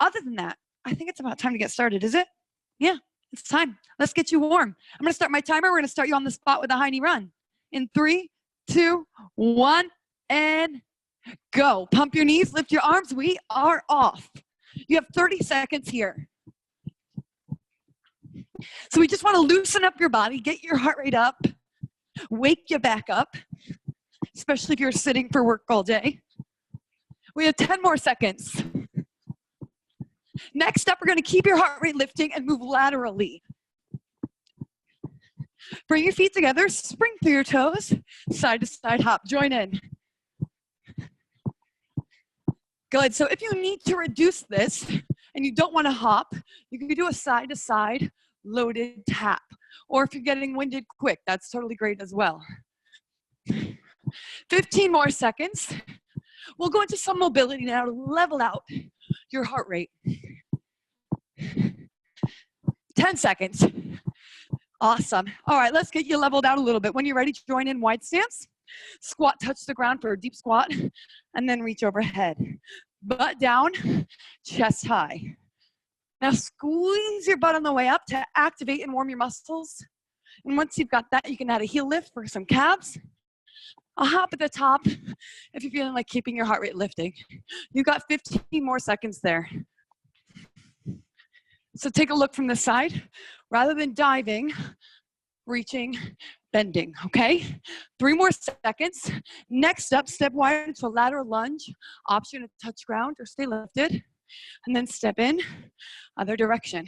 Other than that, I think it's about time to get started, is it? Yeah, it's time. Let's get you warm. I'm gonna start my timer. We're gonna start you on the spot with a high knee run. In 3, 2, 1, and go. Pump your knees, lift your arms. We are off. You have 30 seconds here. So we just want to loosen up your body, get your heart rate up, wake you back up, especially if you're sitting for work all day. We have 10 more seconds. Next up, we're going to keep your heart rate lifting and move laterally. Bring your feet together, spring through your toes, side to side hop. Join in. Good. So if you need to reduce this and you don't want to hop, you can do a side to side loaded tap. Or if you're getting winded quick, that's totally great as well. 15 more seconds. We'll go into some mobility now to level out your heart rate. 10 seconds. Awesome. All right, let's get you leveled out a little bit. When you're ready, join in wide stance. Squat, touch the ground for a deep squat, and then reach overhead. Butt down, chest high. Now squeeze your butt on the way up to activate and warm your muscles. And once you've got that, you can add a heel lift for some calves. A hop at the top if you're feeling like keeping your heart rate lifting. You've got 15 more seconds there. So take a look from the side. Rather than diving, reaching, bending, okay? 3 more seconds. Next up, step wide into a lateral lunge. Option to touch ground or stay lifted. And then step in, other direction.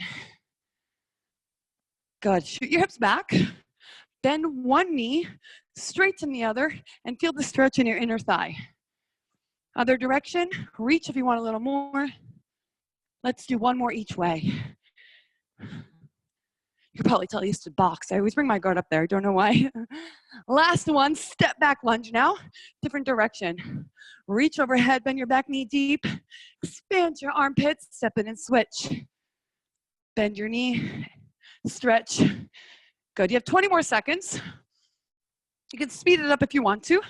Good. Shoot your hips back. Bend one knee, straighten the other, and feel the stretch in your inner thigh. Other direction, reach if you want a little more. Let's do one more each way. You can probably tell I used to box. I always bring my guard up there. I don't know why. Last one, step back lunge now. Different direction. Reach overhead, bend your back knee deep. Expand your armpits, step in and switch. Bend your knee, stretch. Good, you have 20 more seconds. You can speed it up if you want to,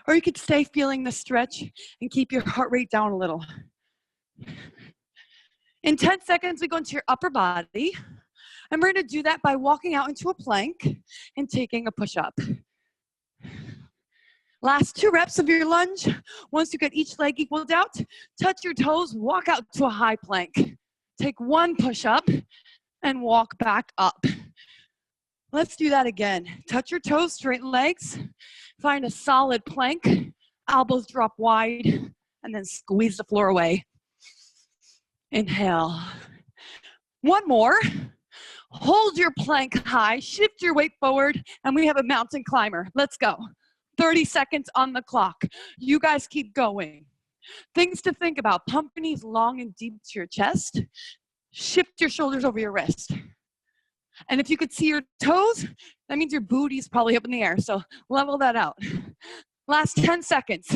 or you could stay feeling the stretch and keep your heart rate down a little. In 10 seconds, we go into your upper body. And we're gonna do that by walking out into a plank and taking a push-up. Last 2 reps of your lunge. Once you get each leg equaled out, touch your toes, walk out to a high plank. Take 1 push-up and walk back up. Let's do that again. Touch your toes, straighten legs. Find a solid plank. Elbows drop wide, and then squeeze the floor away. Inhale. 1 more. Hold your plank high, shift your weight forward, and we have a mountain climber. Let's go. 30 seconds on the clock. You guys keep going. Things to think about. Pump your knees long and deep to your chest. Shift your shoulders over your wrist. And if you could see your toes, that means your booty's probably up in the air, so level that out. Last 10 seconds.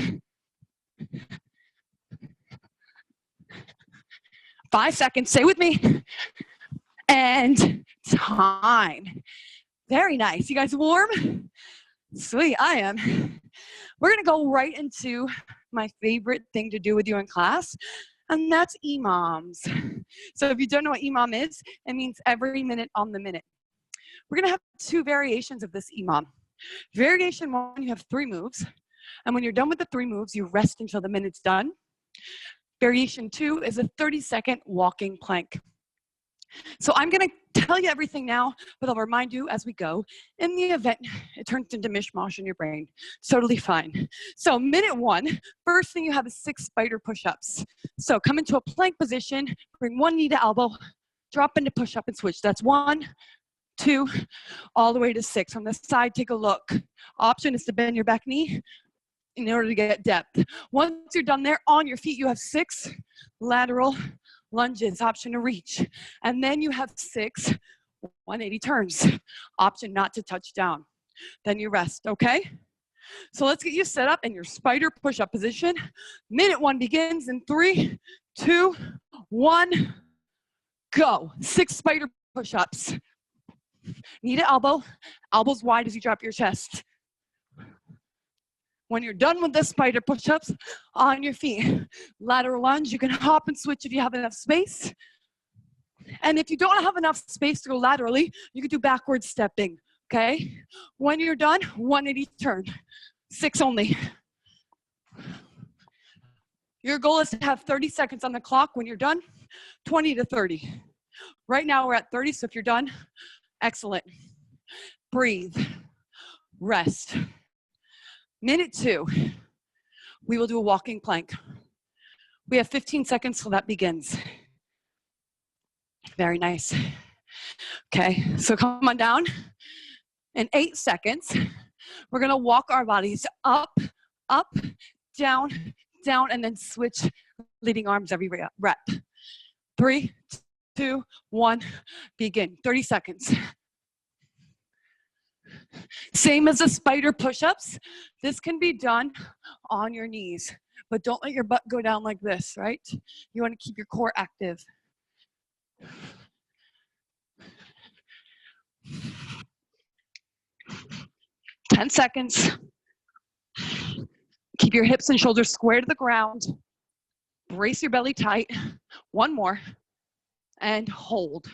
5 seconds, stay with me. And time. Very nice. You guys warm? Sweet, I am. We're gonna go right into my favorite thing to do with you in class, and that's EMOMs. So if you don't know what EMOM is, it means every minute on the minute. We're gonna have 2 variations of this EMOM. Variation 1, you have 3 moves, and when you're done with the 3 moves, you rest until the minute's done. Variation 2 is a 30-second walking plank. So I'm gonna tell you everything now, but I'll remind you as we go. In the event it turns into mishmash in your brain, it's totally fine. So minute 1, first thing you have is 6 spider push-ups. So come into a plank position, bring 1 knee to elbow, drop into push-up and switch. That's 1, 2, all the way to 6. From the side, take a look. Option is to bend your back knee in order to get depth. Once you're done there, on your feet, you have 6 lateral lunges, option to reach. And then you have 6 180 turns, option not to touch down. Then you rest, okay? So let's get you set up in your spider push-up position. Minute 1 begins in 3, 2, 1, go. 6 spider push-ups. Knee to elbow, elbows wide as you drop your chest. When you're done with the spider push-ups, on your feet, lateral lunge, you can hop and switch if you have enough space. And if you don't have enough space to go laterally, you can do backward stepping, okay? When you're done, 180 turn, 6 only. Your goal is to have 30 seconds on the clock. When you're done, 20 to 30. Right now we're at 30, so if you're done, excellent. Breathe, rest. Minute 2, we will do a walking plank. We have 15 seconds till that begins. Very nice. Okay, so come on down. In 8 seconds, we're gonna walk our bodies up, up, down, down, and then switch leading arms every rep. 3, 2, 1, begin. 30 seconds. Same as the spider push-ups. This can be done on your knees, but don't let your butt go down like this, right? You want to keep your core active. 10 seconds. Keep your hips and shoulders square to the ground. Brace your belly tight. 1 more. And hold.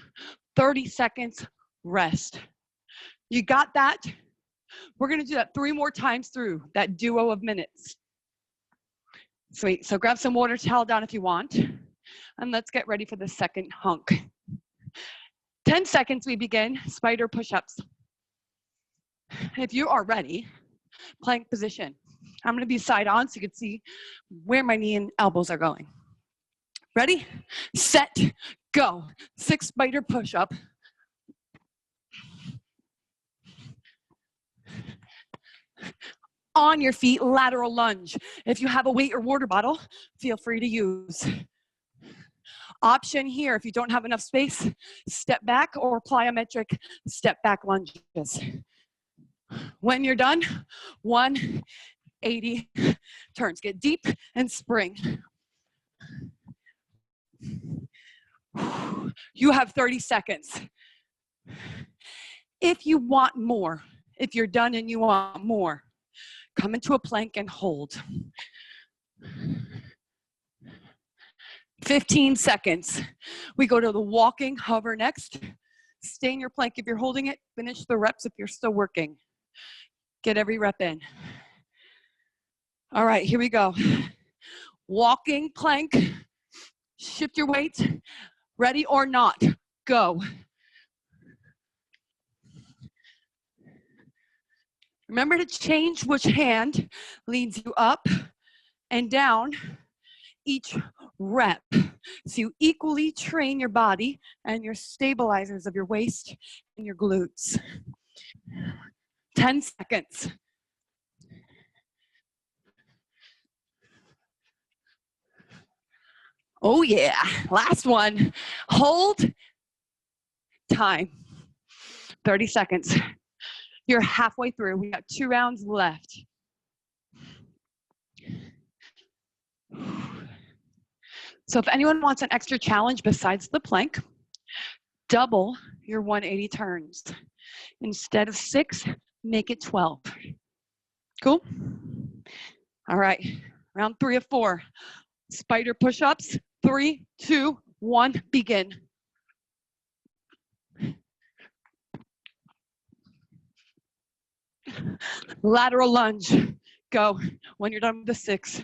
30 seconds, rest. You got that? We're gonna do that 3 more times through that duo of minutes. Sweet, so grab some water towel down if you want. And let's get ready for the second hunk. 10 seconds, we begin spider push-ups. If you are ready, plank position. I'm gonna be side on so you can see where my knee and elbows are going. Ready, set, go. 6 spider push-up. On your feet, lateral lunge. If you have a weight or water bottle, feel free to use. Option here, if you don't have enough space, step back or plyometric step back lunges. When you're done, 180 turns. Get deep and spring. You have 30 seconds. If you want more, if you're done and you want more, come into a plank and hold. 15 seconds. We go to the walking hover next. Stay in your plank if you're holding it. Finish the reps if you're still working. Get every rep in. All right, here we go. Walking plank. Shift your weight. Ready or not, go. Remember to change which hand leads you up and down each rep. So you equally train your body and your stabilizers of your waist and your glutes. 10 seconds. Oh yeah, last one. Hold, time. 30 seconds. You're halfway through. We got 2 rounds left. So if anyone wants an extra challenge besides the plank, double your 180 turns. Instead of 6, make it 12. Cool? All right, round 3 of 4. Spider push-ups, 3, 2, 1, begin. Lateral lunge, go. When you're done with the 6.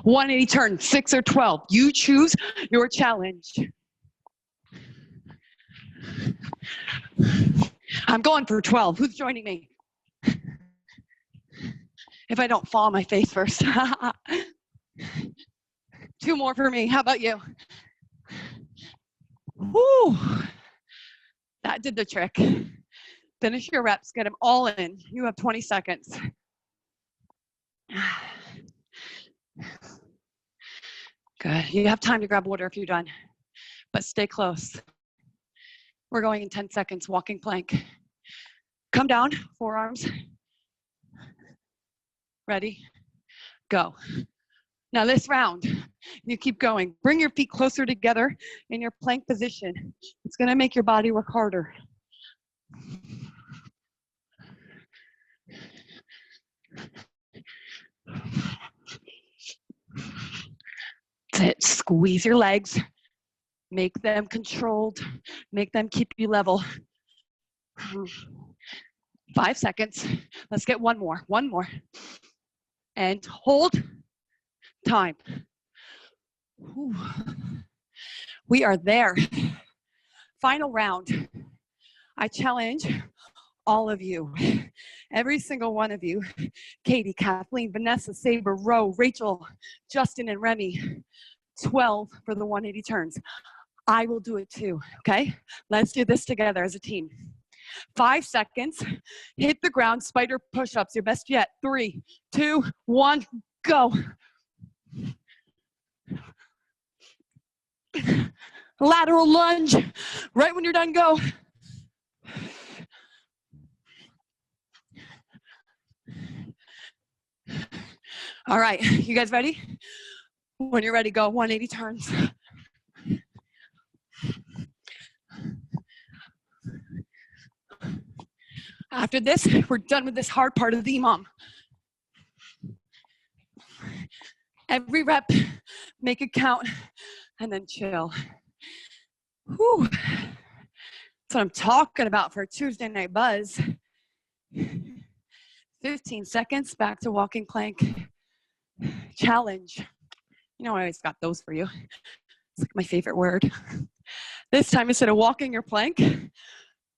180 turn, 6 or 12. You choose your challenge. I'm going for 12. Who's joining me? If I don't fall on my face first. 2 more for me. How about you? Woo! That did the trick. Finish your reps. Get them all in. You have 20 seconds. Good. You have time to grab water if you're done, but stay close. We're going in 10 seconds, walking plank. Come down, forearms. Ready, go. Now this round, you keep going. Bring your feet closer together in your plank position. It's gonna make your body work harder. That's it. Squeeze your legs. Make them controlled. Make them keep you level. 5 seconds. Let's get one more. One more. And hold. Time. Whew. We are there. Final round. I challenge all of you, every single one of you, Katie, Kathleen, Vanessa, Saber, Ro, Rachel, Justin, and Remy, 12 for the 180 turns. I will do it too, okay? Let's do this together as a team. 5 seconds, hit the ground, spider push-ups, your best yet. 3, 2, 1, go. Lateral lunge, right when you're done, go. All right, you guys ready? When you're ready, go 180 turns. After this, we're done with this hard part of the EMOM. Every rep, make it count, and then chill. Whew. That's what I'm talking about for a Tuesday night buzz. 15 seconds, back to walking plank. Challenge. You know I always got those for you. It's like my favorite word. This time, instead of walking your plank,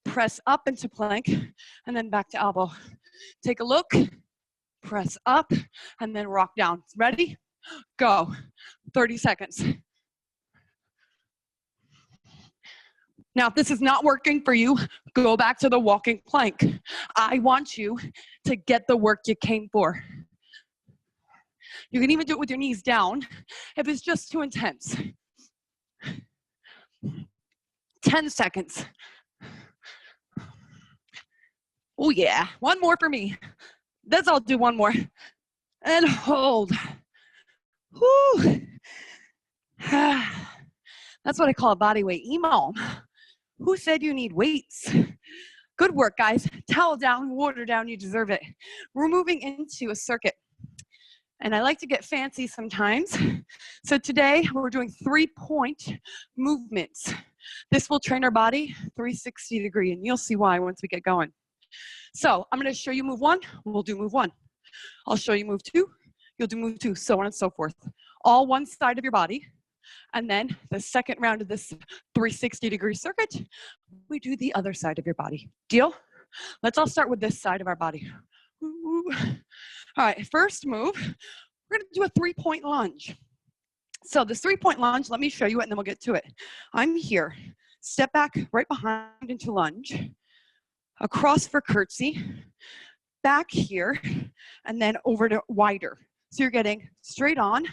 press up into plank, and then back to elbow. Take a look, press up, and then rock down. Ready? Go. 30 seconds. Now, if this is not working for you, go back to the walking plank. I want you to get the work you came for. You can even do it with your knees down if it's just too intense. 10 seconds. Oh yeah, one more for me. I'll do one more. And hold. Whew. That's what I call a body weight EMOM. Who said you need weights? Good work, guys. Towel down, water down, you deserve it. We're moving into a circuit. And I like to get fancy sometimes. So today we're doing 3-point movements. This will train our body 360 degree, and you'll see why once we get going. So I'm gonna show you move 1, we'll do move 1. I'll show you move 2, you'll do move 2, so on and so forth. All one side of your body. And then the second round of this 360 degree circuit, we do the other side of your body. Deal? Let's all start with this side of our body. Ooh. All right, first move, we're gonna do a 3-point lunge. So this 3-point lunge, let me show you it and then we'll get to it. I'm here, step back right behind into lunge, across for curtsy, back here, and then over to wider. So you're getting straight on,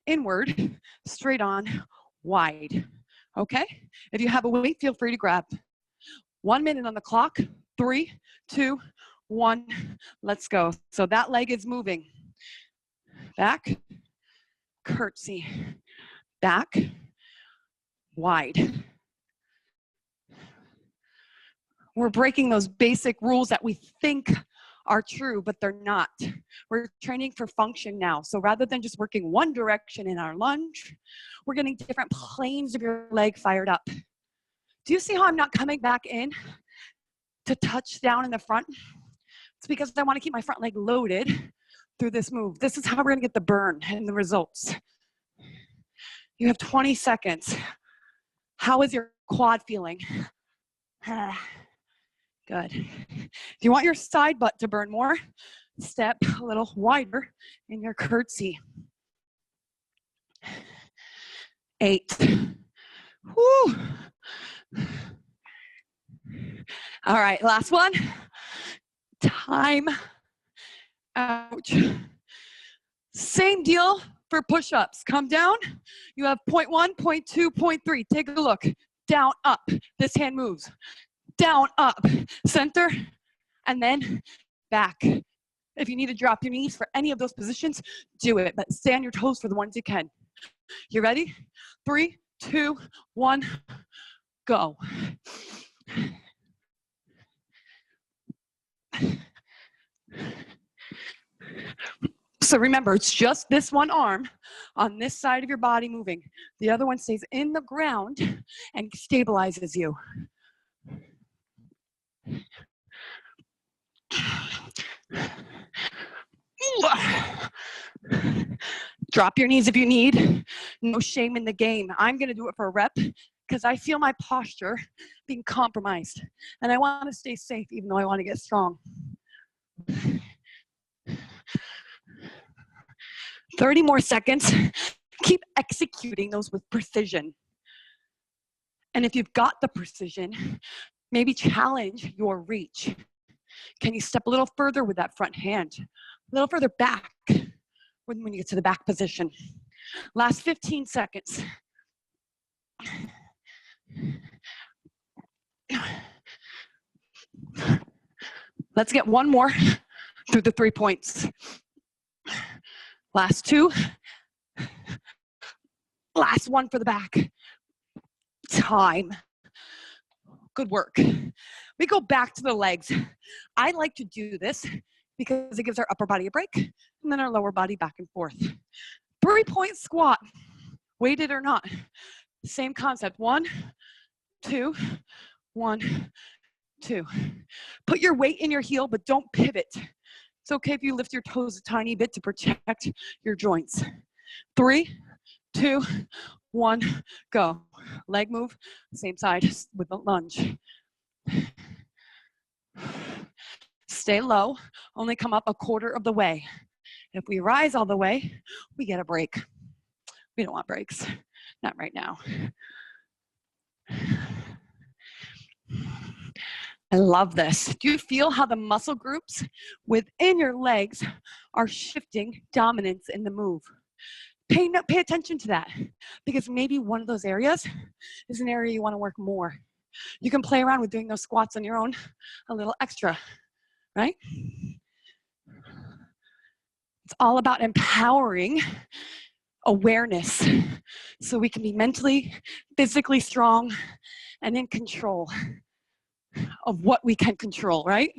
inward, straight on, wide, okay? If you have a weight, feel free to grab. 1 minute on the clock, 3, 2, 1, let's go. So that leg is moving. Back, curtsy, back, wide. We're breaking those basic rules that we think are true, but they're not. We're training for function now. So rather than just working one direction in our lunge, we're getting different planes of your leg fired up. Do you see how I'm not coming back in to touch down in the front? It's because I want to keep my front leg loaded through this move. This is how we're going to get the burn and the results. You have 20 seconds. How is your quad feeling? Good. If you want your side butt to burn more, step a little wider in your curtsy. 8. Woo. All right, last one. Time. Ouch. Same deal for push-ups. Come down. You have 0.1, 0.2, 0.3. Take a look. Down, up. This hand moves. Down, up. Center. And then back. If you need to drop your knees for any of those positions, do it, but stay on your toes for the ones you can. You ready? 3, 2, 1, go. So remember, it's just this one arm on this side of your body moving. The other one stays in the ground and stabilizes you. Drop your knees if you need. No shame in the game. I'm going to do it for a rep because I feel my posture being compromised. And I want to stay safe even though I want to get strong. 30 more seconds. Keep executing those with precision. And if you've got the precision, maybe challenge your reach. Can you step a little further with that front hand? A little further back when you get to the back position. Last 15 seconds. Let's get one more through the 3 points. Last 2. Last one for the back. Time. Good work. We go back to the legs. I like to do this because it gives our upper body a break and then our lower body back and forth. 3-point squat, weighted or not. Same concept. 1, 2, 1, 2. Put your weight in your heel, but don't pivot. It's okay if you lift your toes a tiny bit to protect your joints. 3, 2, 1, go. Leg move, same side with the lunge. Stay low, only come up a quarter of the way. If we rise all the way, we get a break. We don't want breaks, not right now. I love this. Do you feel how the muscle groups within your legs are shifting dominance in the move? Pay attention to that, because maybe one of those areas is an area you want to work more. You can play around with doing those squats on your own a little extra, right? It's all about empowering awareness so we can be mentally, physically strong and in control of what we can control, right?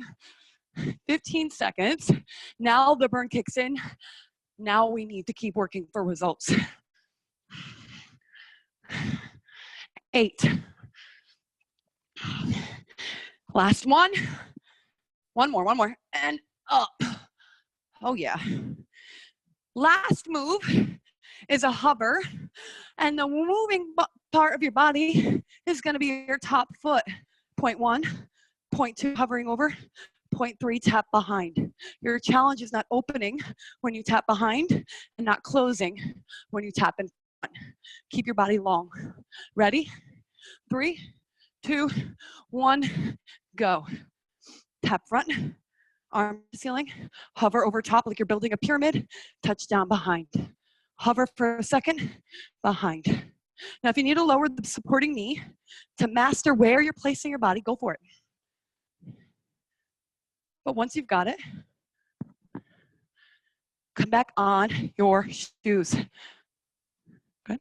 15 seconds. Now the burn kicks in. Now we need to keep working for results. 8. Last one. One more, and up. Oh yeah. Last move is a hover, and the moving part of your body is gonna be your top foot. Point 1, point 2, hovering over, point 3, tap behind. Your challenge is not opening when you tap behind and not closing when you tap in front. Keep your body long. Ready? 3, 2, 1, go. Tap front, arm to the ceiling, hover over top like you're building a pyramid, touch down behind. Hover for a second, behind. Now, if you need to lower the supporting knee to master where you're placing your body, go for it. But once you've got it, come back on your shoes. Good.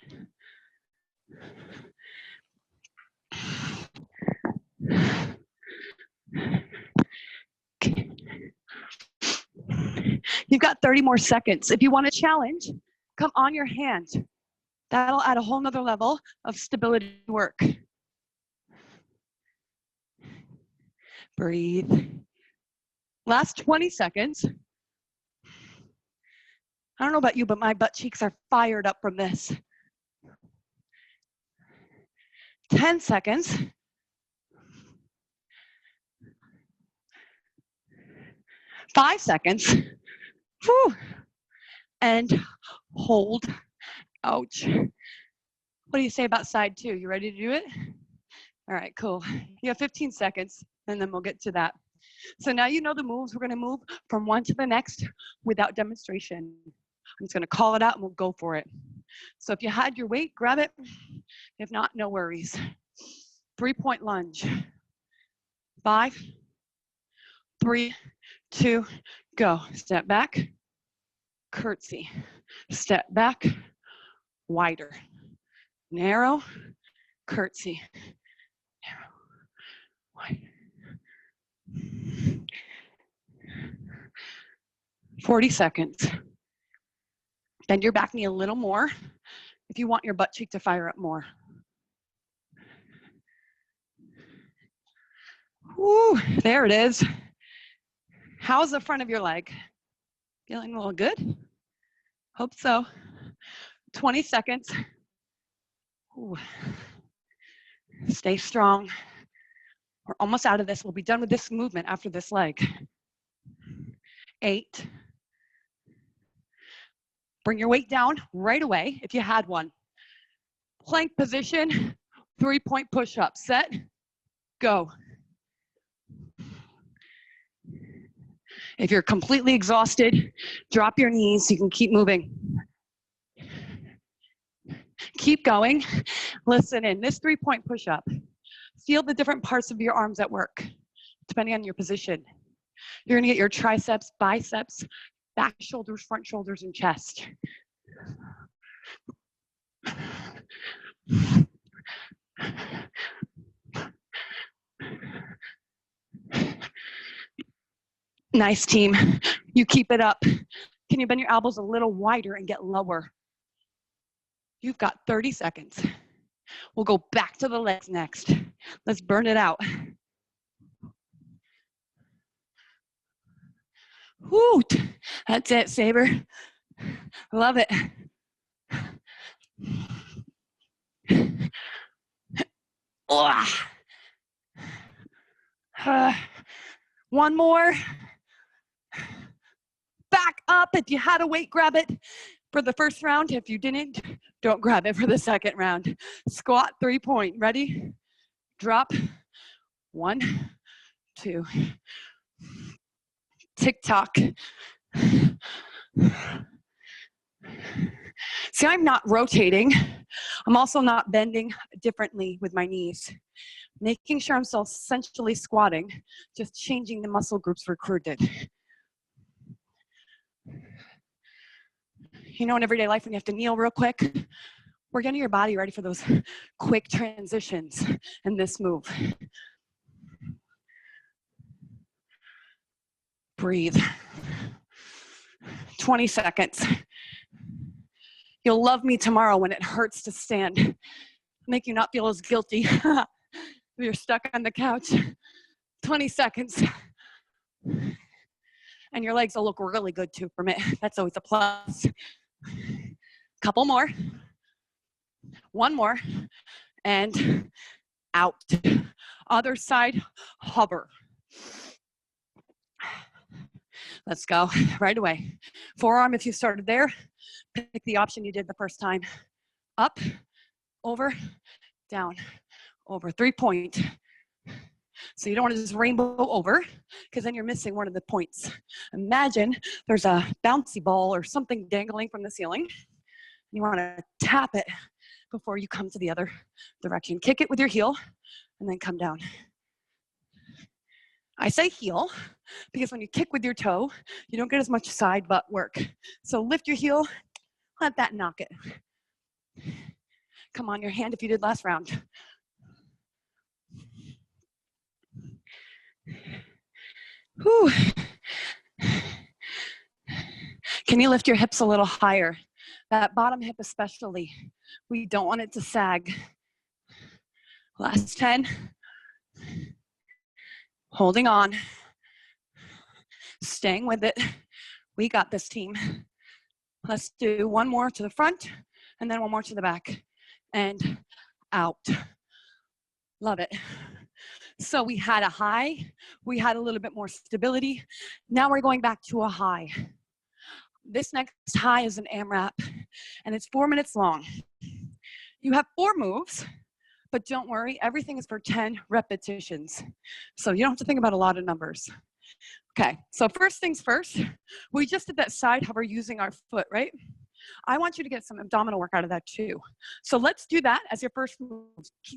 Okay. You've got 30 more seconds. If you want to challenge, come on your hand. That'll add a whole nother level of stability work. Breathe. Last 20 seconds. I don't know about you, but my butt cheeks are fired up from this. 10 seconds. 5 seconds. Whew. And hold. Ouch. What do you say about side 2? You ready to do it? All right, cool. You have 15 seconds, and then we'll get to that. So now you know the moves. We're going to move from one to the next without demonstration. I'm just going to call it out, and we'll go for it. So if you had your weight, grab it. If not, no worries. 3-point lunge. 5, 3, 2, go. Step back, curtsy. Step back, wider. Narrow, curtsy. Narrow, wider. 40 seconds. Bend your back knee a little more if you want your butt cheek to fire up more. Woo, there it is. How's the front of your leg? Feeling a little good? Hope so. 20 seconds. Ooh. Stay strong. We're almost out of this. We'll be done with this movement after this leg. 8. Bring your weight down right away if you had one. Plank position, 3-point push-up. Set, go. If you're completely exhausted, drop your knees so you can keep moving. Keep going. Listen in. This 3-point push-up. Feel the different parts of your arms at work, depending on your position. You're gonna get your triceps, biceps, back shoulders, front shoulders, and chest. Nice, team. You keep it up. Can you bend your elbows a little wider and get lower? You've got 30 seconds. We'll go back to the legs next. Let's burn it out. Woo! That's it, Saber. Love it. One more. Back up. If you had a weight, grab it for the first round. If you didn't, don't grab it for the second round. Squat 3-point. Ready? Drop. 1, 2. Tick-tock. See, I'm not rotating. I'm also not bending differently with my knees. Making sure I'm still essentially squatting, just changing the muscle groups recruited. You know, in everyday life when you have to kneel real quick, we're getting your body ready for those quick transitions in this move. Breathe. 20 seconds. You'll love me tomorrow when it hurts to stand. Make you not feel as guilty if you're stuck on the couch. 20 seconds. And your legs will look really good too from it. That's always a plus. Couple more. One more. And out. Other side, hover. Let's go right away. Forearm if you started there. Pick the option you did the first time. Up, over, down, over. 3-point. So you don't want to just rainbow over because then you're missing one of the points. Imagine there's a bouncy ball or something dangling from the ceiling. You want to tap it before you come to the other direction. Kick it with your heel and then come down. I say heel because when you kick with your toe, you don't get as much side butt work. So lift your heel, let that knock it. Come on your hand if you did last round. Whew. Can you lift your hips a little higher? That bottom hip especially. We don't want it to sag. Last 10. Holding on. Staying with it. We got this, team. Let's do one more to the front and then one more to the back. And out. Love it. So we had a high. We had a little bit more stability. Now we're going back to a high. This next high is an AMRAP, and it's 4 minutes long. You have 4 moves, but don't worry, everything is for 10 repetitions. So you don't have to think about a lot of numbers. Okay, so first things first, we just did that side hover using our foot, right? I want you to get some abdominal work out of that too. So let's do that as your first move.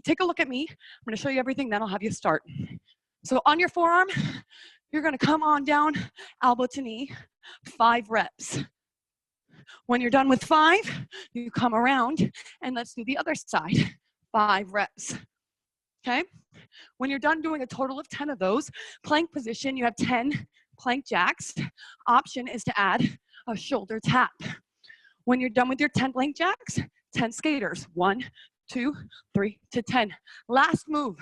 Take a look at me. I'm gonna show you everything, then I'll have you start. So on your forearm, you're gonna come on down, elbow to knee, 5 reps. When you're done with 5, you come around and let's do the other side, 5 reps, okay? When you're done doing a total of 10 of those, plank position, you have 10 plank jacks. Option is to add a shoulder tap. When you're done with your 10 plank jacks, 10 skaters, 1, 2, 3 to 10. Last move,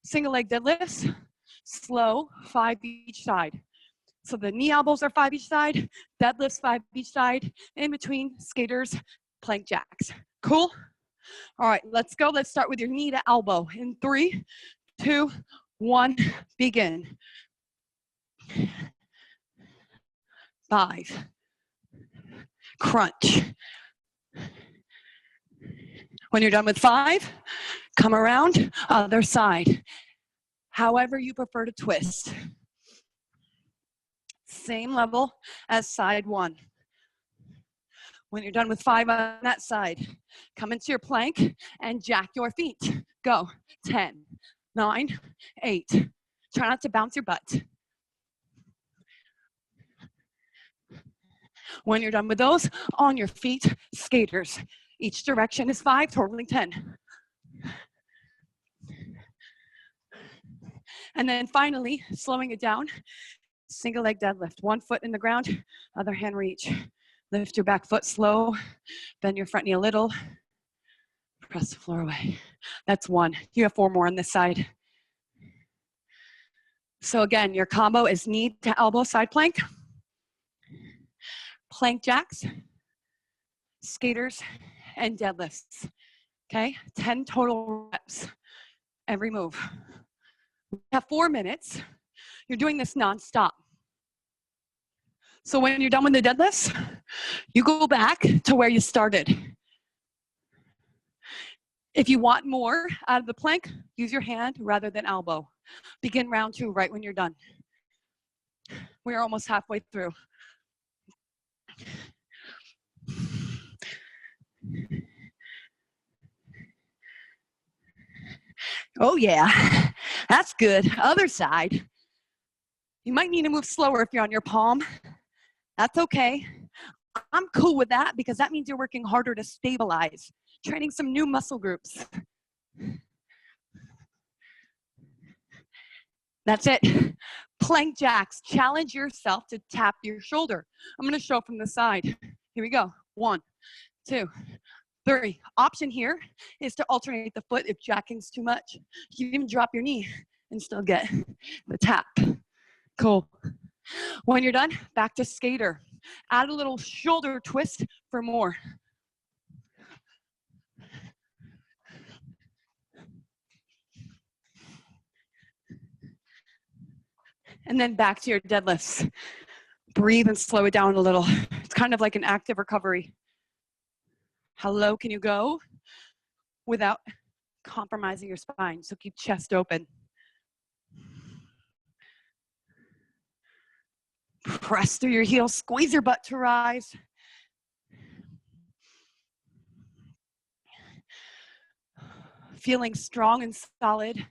single leg deadlifts, slow, 5 each side. So the knee elbows are 5 each side, deadlifts 5 each side, in between skaters, plank jacks. Cool? All right, let's go. Let's start with your knee to elbow. In 3, 2, 1, begin. 5, crunch. When you're done with 5, come around, other side. However you prefer to twist. Same level as side 1. When you're done with 5 on that side, come into your plank and jack your feet. Go. 10, 9, 8. Try not to bounce your butt. When you're done with those, on your feet, skaters. Each direction is 5, totaling 10. And then finally, slowing it down, single leg deadlift. 1 foot in the ground, other hand reach. Lift your back foot slow, bend your front knee a little, press the floor away. That's 1. You have 4 more on this side. So again, your combo is knee to elbow side plank, plank jacks, skaters, and deadlifts. Okay, 10 total reps every move. We have 4 minutes. You're doing this nonstop. So when you're done with the deadlifts, you go back to where you started. If you want more out of the plank, use your hand rather than elbow. Begin round 2 right when you're done. We are almost halfway through. Oh yeah, that's good. Other side. You might need to move slower if you're on your palm. That's okay. I'm cool with that because that means you're working harder to stabilize, training some new muscle groups. That's it. Plank jacks. Challenge yourself to tap your shoulder. I'm going to show from the side. Here we go. 1, 2, 3. Option here is to alternate the foot if jacking's too much. You can even drop your knee and still get the tap. Cool. When you're done, back to skater. Add a little shoulder twist for more. And then back to your deadlifts. Breathe and slow it down a little. It's kind of like an active recovery. How low can you go without compromising your spine? So keep chest open. Press through your heels, squeeze your butt to rise. Feeling strong and solid.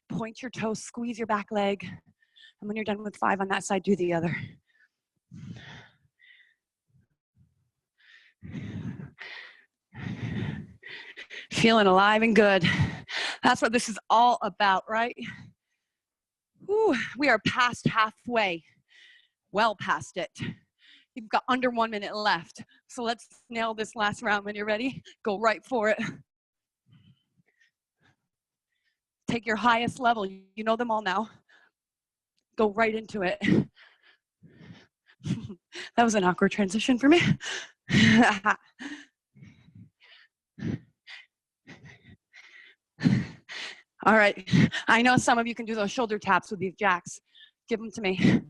Point your toes, squeeze your back leg. And when you're done with 5 on that side, do the other. Feeling alive and good. That's what this is all about, right? Ooh, we are past halfway. Well past it. You've got under 1 minute left. So let's nail this last round. When you're ready, go right for it. Take your highest level. You know them all now. Go right into it. That was an awkward transition for me. All right. I know some of you can do those shoulder taps with these jacks. Give them to me.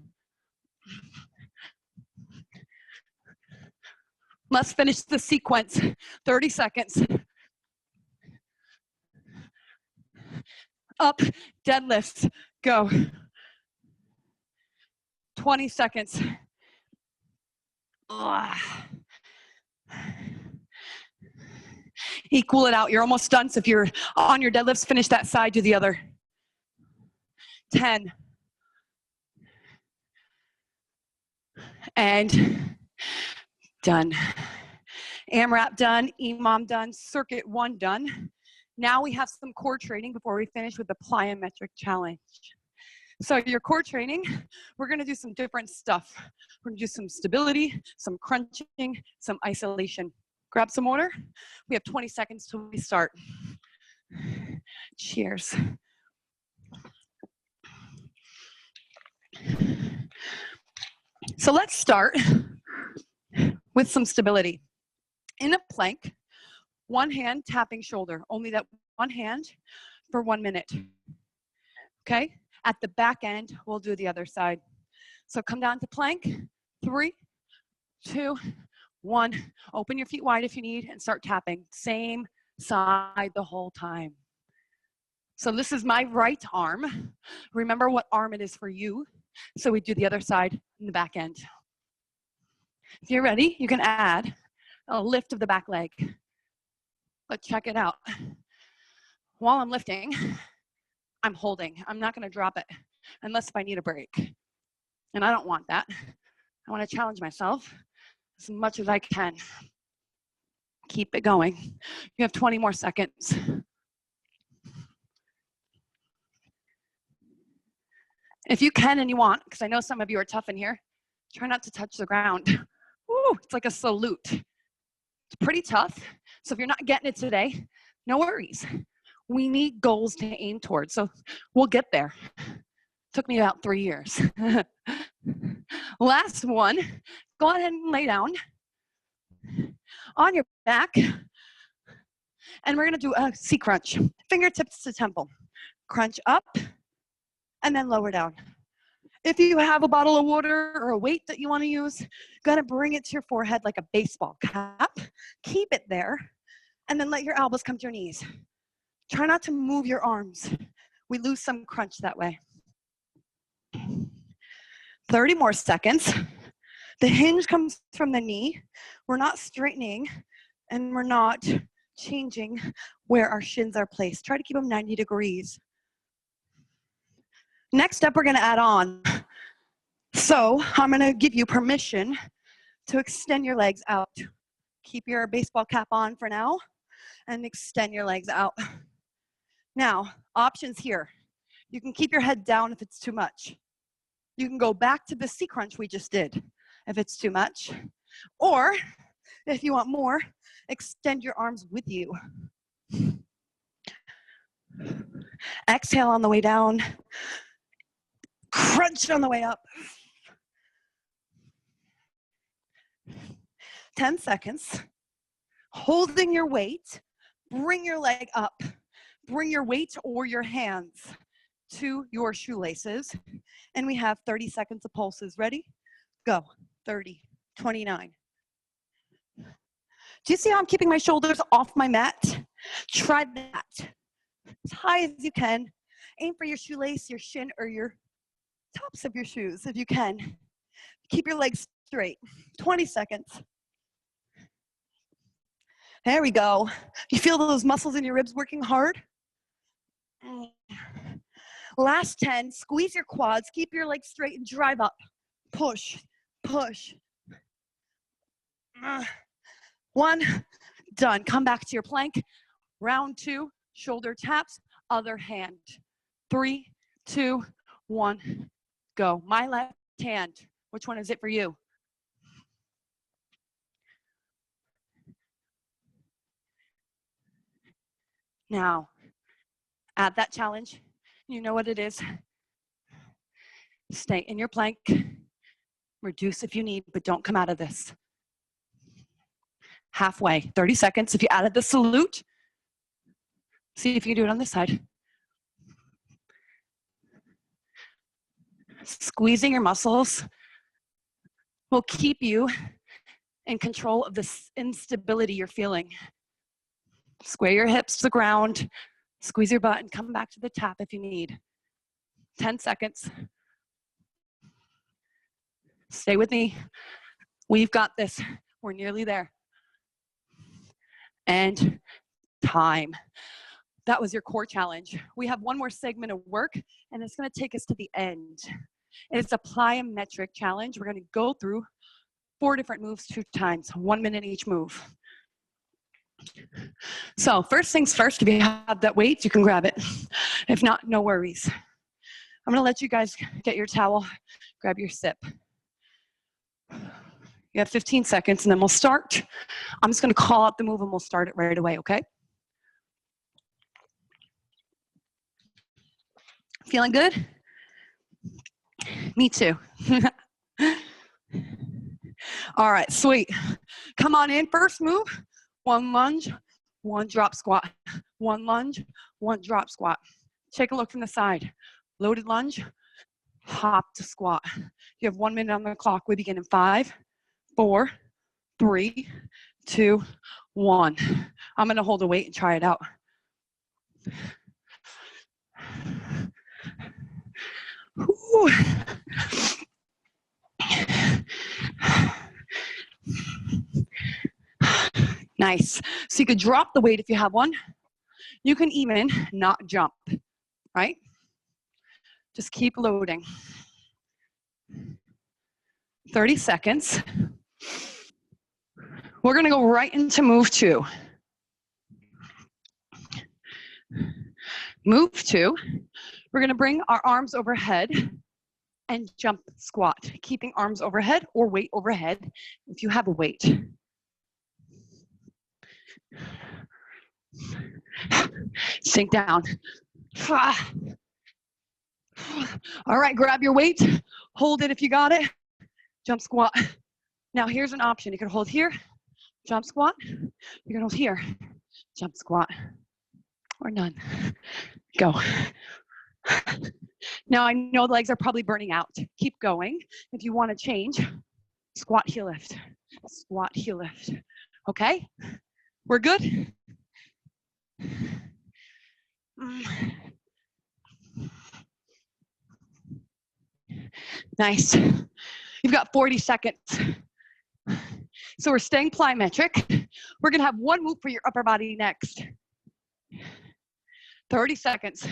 Let's finish the sequence. 30 seconds. Up, deadlifts, go. 20 seconds. Ugh. Equal it out. You're almost done. So if you're on your deadlifts, finish that side, do the other. 10. And done. AMRAP done, EMOM done, circuit 1 done. Now we have some core training before we finish with the plyometric challenge. So your core training, we're gonna do some different stuff. We're gonna do some stability, some crunching, some isolation. Grab some water. We have 20 seconds till we start. Cheers. So let's start with some stability. In a plank, one hand tapping shoulder, only that one hand for 1 minute. Okay? At the back end, we'll do the other side. So come down to plank, 3, 2, 1. Open your feet wide if you need and start tapping. Same side the whole time. So this is my right arm. Remember what arm it is for you. So we do the other side in the back end. If you're ready, you can add a lift of the back leg. Let's check it out. While I'm lifting, I'm holding. I'm not gonna drop it unless if I need a break. And I don't want that. I wanna challenge myself as much as I can. Keep it going. You have 20 more seconds. If you can and you want, because I know some of you are tough in here, try not to touch the ground. Woo, it's like a salute. It's pretty tough. So if you're not getting it today, no worries. We need goals to aim towards. So we'll get there. Took me about 3 years. Last one, go ahead and lay down on your back. And we're gonna do a C crunch. Fingertips to temple. Crunch up and then lower down. If you have a bottle of water or a weight that you wanna use, gonna bring it to your forehead like a baseball cap. Keep it there and then let your elbows come to your knees. Try not to move your arms. We lose some crunch that way. 30 more seconds. The hinge comes from the knee. We're not straightening and we're not changing where our shins are placed. Try to keep them 90 degrees. Next up, we're gonna add on. So I'm gonna give you permission to extend your legs out. Keep your baseball cap on for now and extend your legs out. Now, options here. You can keep your head down if it's too much. You can go back to the C crunch we just did if it's too much. Or if you want more, extend your arms with you. Exhale on the way down. Crunch on the way up. 10 seconds. Holding your weight, bring your leg up. Bring your weight or your hands to your shoelaces. And we have 30 seconds of pulses. Ready? Go. 30, 29. Do you see how I'm keeping my shoulders off my mat? Try that. As high as you can. Aim for your shoelace, your shin, or your tops of your shoes if you can. Keep your legs straight. 20 seconds. There we go. You feel those muscles in your ribs working hard? Last 10, squeeze your quads, keep your legs straight and drive up. Push, push. 1, done. Come back to your plank. Round 2, shoulder taps, other hand. 3, 2, 1, go. My left hand, which one is it for you? Now, add that challenge. You know what it is. Stay in your plank. Reduce if you need, but don't come out of this. Halfway, 30 seconds. If you added the salute, see if you can do it on this side. Squeezing your muscles will keep you in control of this instability you're feeling. Square your hips to the ground, squeeze your butt, and come back to the tap if you need. 10 seconds. Stay with me. We've got this. We're nearly there. And time. That was your core challenge. We have one more segment of work, and it's gonna take us to the end. It's a plyometric challenge. We're gonna go through 4 different moves 2 times, 1 minute each move. So first things first, if you have that weight, you can grab it. If not, no worries. I'm gonna let you guys get your towel, grab your sip. You have 15 seconds and then we'll start. I'm just gonna call out the move and we'll start it right away, okay? Feeling good? Me too. All right, sweet. Come on in, first move. 1 lunge, 1 drop squat. 1 lunge, 1 drop squat. Take a look from the side. Loaded lunge, hop to squat. You have 1 minute on the clock. We begin in 5, 4, 3, 2, 1. I'm gonna hold a weight and try it out. Ooh. Nice. So you could drop the weight if you have one. You can even not jump, right? Just keep loading. 30 seconds. We're gonna go right into move 2. Move 2, we're gonna bring our arms overhead and jump squat, keeping arms overhead or weight overhead if you have a weight. Sink down. All right, grab your weight, hold it if you got it, jump squat. Now here's an option. You can hold here, jump squat. You can hold here, jump squat, or none. Go. Now I know the legs are probably burning out. Keep going. If you want to change, squat, heel lift, squat, heel lift. Okay? We're good? Nice. You've got 40 seconds. So we're staying plyometric. We're gonna have 1 move for your upper body next. 30 seconds.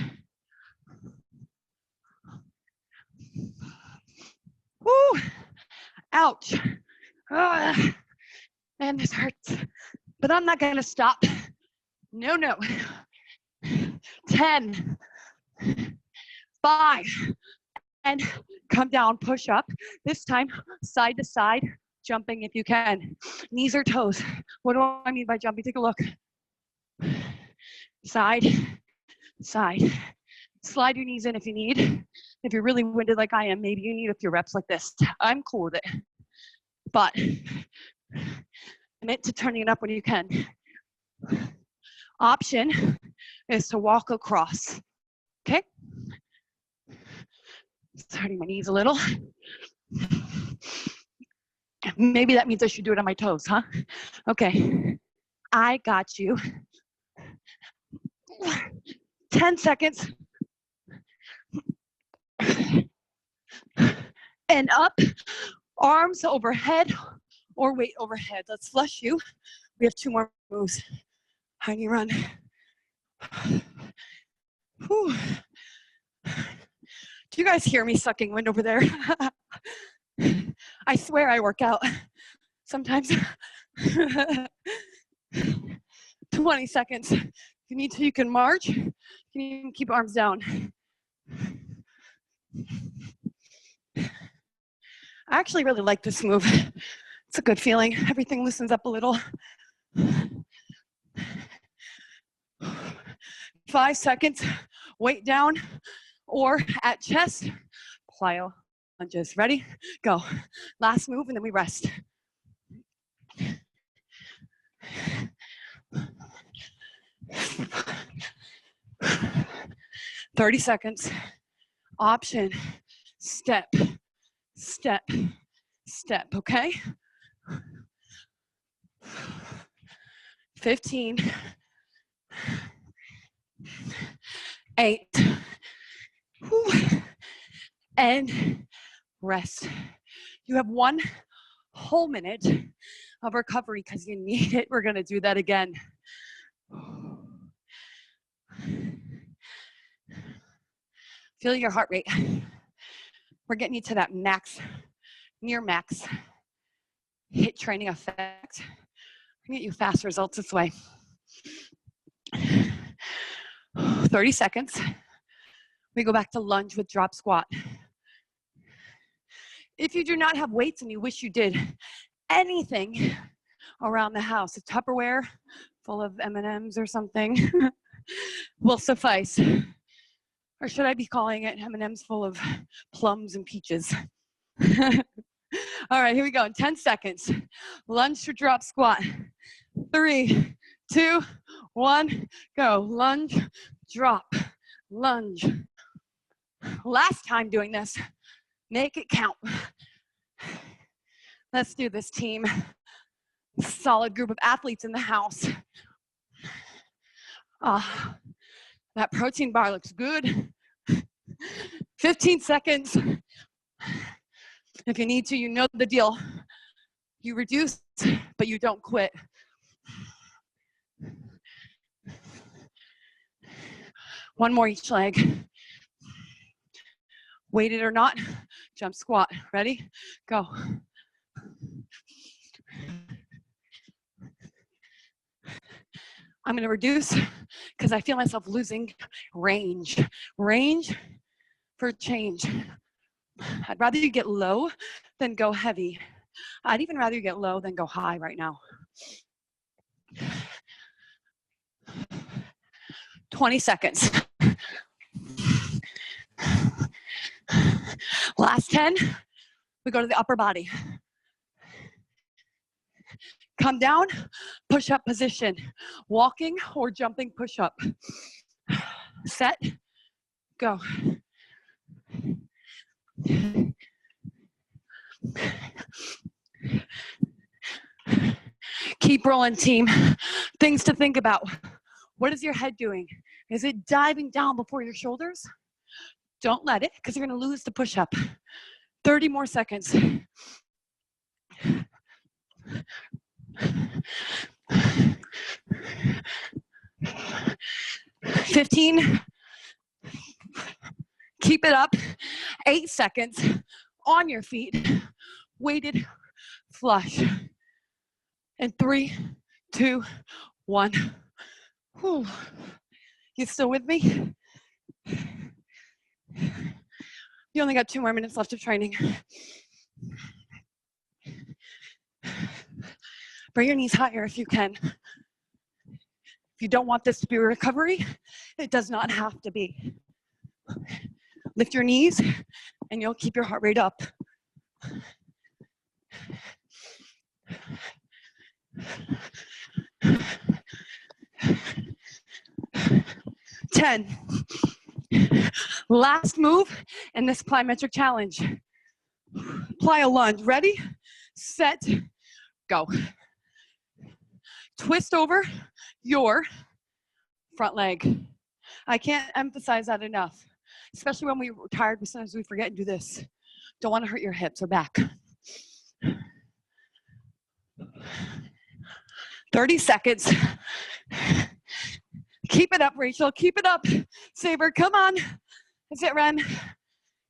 Woo! Ouch. Man, this hurts. But I'm not gonna stop. No, no. 10, 5, and come down, push up. This time, side to side, jumping if you can. Knees or toes. What do I mean by jumping? Take a look. Side, side. Slide your knees in if you need. If you're really winded like I am, maybe you need a few reps like this. I'm cool with it. But commit to turning it up when you can. Option is to walk across. Okay? Starting my knees a little. Maybe that means I should do it on my toes, huh? Okay. I got you. 10 seconds. And up, arms overhead or weight overhead. Let's flush you. We have 2 more moves. How do you run? Whew. Do you guys hear me sucking wind over there? I swear I work out sometimes. 20 seconds. If you need to, you can march. You can even keep arms down. I actually really like this move. It's a good feeling. Everything loosens up a little. 5 seconds, weight down or at chest, plyo lunges. Ready? Go. Last move and then we rest. "30 seconds. Option, step, step, step, okay? 15, 8, and rest. You have 1 whole minute of recovery because you need it. We're gonna do that again. Feel your heart rate. We're getting you to that max, near max HIIT training effect. We can get you fast results this way. 30 seconds. We go back to lunge with drop squat. If you do not have weights and you wish you did anything around the house, a Tupperware full of M&Ms or something will suffice. Or should I be calling it M&Ms full of plums and peaches? All right, here we go. In 10 seconds. Lunge to drop squat. 3, 2, 1, go. Lunge, drop, lunge. Last time doing this, make it count. Let's do this, team. Solid group of athletes in the house. That protein bar looks good. 15 seconds. If you need to, you know the deal. You reduce, but you don't quit. One more each leg. Weighted or not, jump squat. Ready? Go. I'm gonna reduce because I feel myself losing range. Range for change. I'd rather you get low than go heavy. I'd even rather you get low than go high right now. 20 seconds. Last 10, we go to the upper body. Come down, push-up position. Walking or jumping push-up. Set, go. Keep rolling, team. Things to think about. What is your head doing? Is it diving down before your shoulders? Don't let it, because you're going to lose the push-up. 30 more seconds. 15. Keep it up. 8 seconds. On your feet. Weighted flush. And 3, 2, 1. Whew. You still with me? You only got 2 more minutes left of training. Bring your knees higher if you can. If you don't want this to be a recovery, it does not have to be. Lift your knees and you'll keep your heart rate up. 10. Last move in this plyometric challenge. Plyo lunge. Ready, set, go. Twist over your front leg. I can't emphasize that enough. Especially when we're tired, sometimes we forget to do this. Don't want to hurt your hips or back. 30 seconds. Keep it up, Rachel. Keep it up. Saber, come on. That's it, Ren.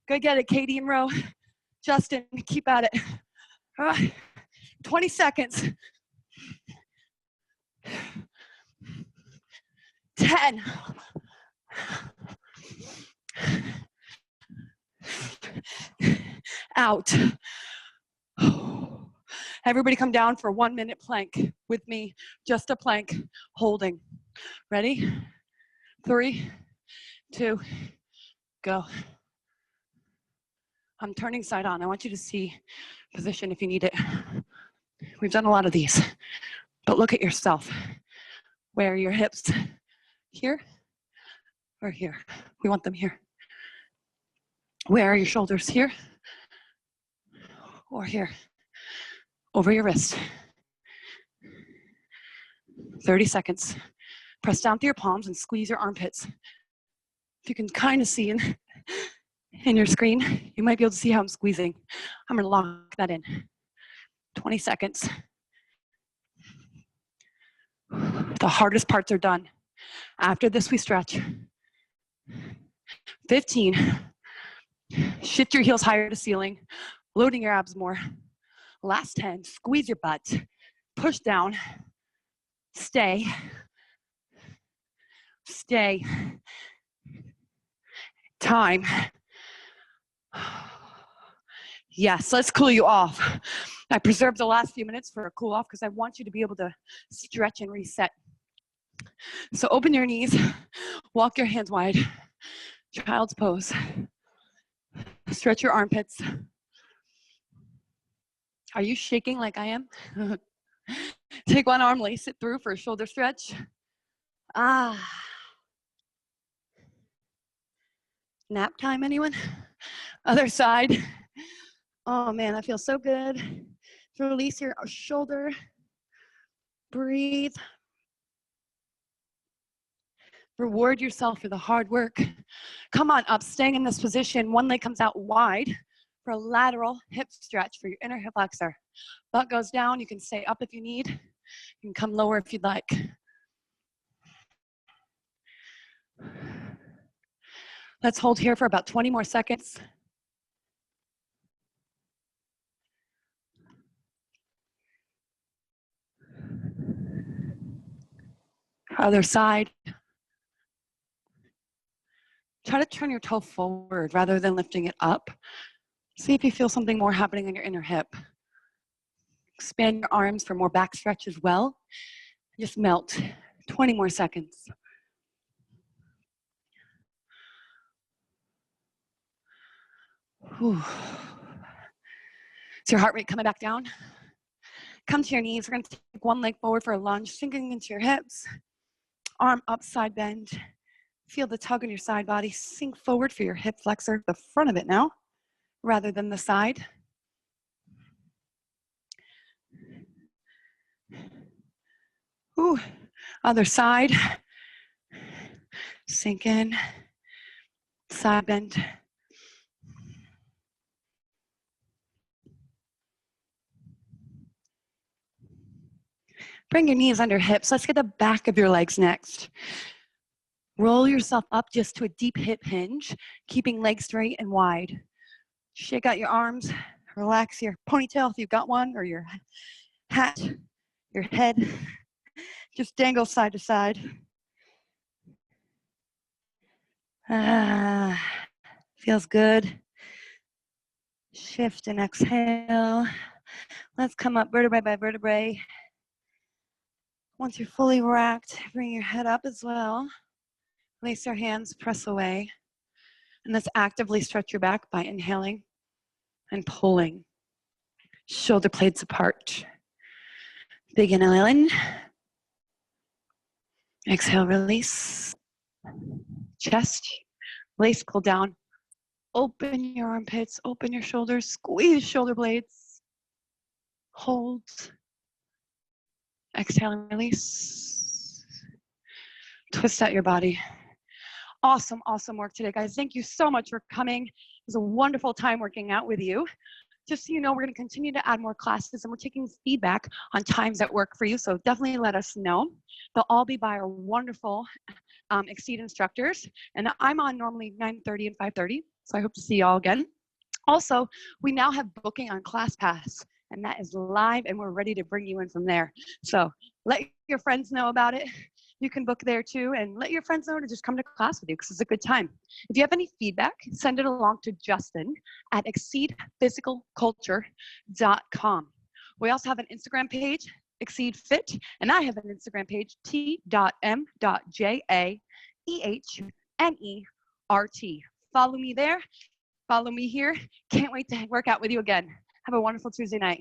Go get it, Katie and Ro. Justin, keep at it. 20 seconds. 10. Out. Everybody come down for a 1-minute plank with me. Just a plank, holding. Ready? 3, 2, go. I'm turning side on. I want you to see position if you need it. We've done a lot of these, but look at yourself. Where are your hips? Here or here? We want them here. Where are your shoulders? Here or here? Over your wrist. 30 seconds. Press down through your palms and squeeze your armpits. If you can kind of see in your screen, you might be able to see how I'm squeezing. I'm gonna lock that in. 20 seconds. The hardest parts are done. After this, we stretch. 15. Shift your heels higher to ceiling, loading your abs more. Last 10, squeeze your butt, push down, stay, stay. Time. Yes, let's cool you off. I preserved the last few minutes for a cool off because I want you to be able to stretch and reset. So open your knees, walk your hands wide, child's pose. Stretch your armpits. Are you shaking like I am? Take one arm, lace it through for a shoulder stretch. Nap time, anyone? Other side. Oh man, that feels so good. Release your shoulder. Breathe. Reward yourself for the hard work. Come on up, staying in this position. One leg comes out wide for a lateral hip stretch for your inner hip flexor. Butt goes down. You can stay up if you need. You can come lower if you'd like. Let's hold here for about 20 more seconds. Other side. Try to turn your toe forward rather than lifting it up. See if you feel something more happening in your inner hip. Expand your arms for more back stretch as well. Just melt. 20 more seconds. Whew. Is your heart rate coming back down? Come to your knees. We're going to take one leg forward for a lunge, sinking into your hips. Arm up, side bend. Feel the tug in your side body. Sink forward for your hip flexor, the front of it now, rather than the side. Ooh. Other side. Sink in. Side bend. Bring your knees under hips. Let's get the back of your legs next. Roll yourself up just to a deep hip hinge, keeping legs straight and wide. Shake out your arms. Relax your ponytail if you've got one, or your hat, your head. Just dangle side to side. Feels good. Shift and exhale. Let's come up vertebrae by vertebrae. Once you're fully racked, bring your head up as well. Place your hands, press away. And let's actively stretch your back by inhaling and pulling. Shoulder blades apart. Big inhale in. Exhale, release. Chest, lace pull down. Open your armpits, open your shoulders, squeeze shoulder blades. Hold. Exhale and release. Twist out your body. Awesome, awesome work today, guys. Thank you so much for coming. It was a wonderful time working out with you. Just so you know, we're going to continue to add more classes, and we're taking feedback on times that work for you, so definitely let us know. They'll all be by our wonderful Exceed instructors, and I'm on normally 9:30 and 5:30, so I hope to see you all again. Also, we now have booking on ClassPass, and that is live, and we're ready to bring you in from there. So let your friends know about it. You can book there too, and let your friends know to just come to class with you because it's a good time. If you have any feedback, send it along to Justin at exceedphysicalculture.com. We also have an Instagram page, Exceed Fit, and I have an Instagram page, t.m.jaehnerT. Follow me there. Follow me here. Can't wait to work out with you again. Have a wonderful Tuesday night.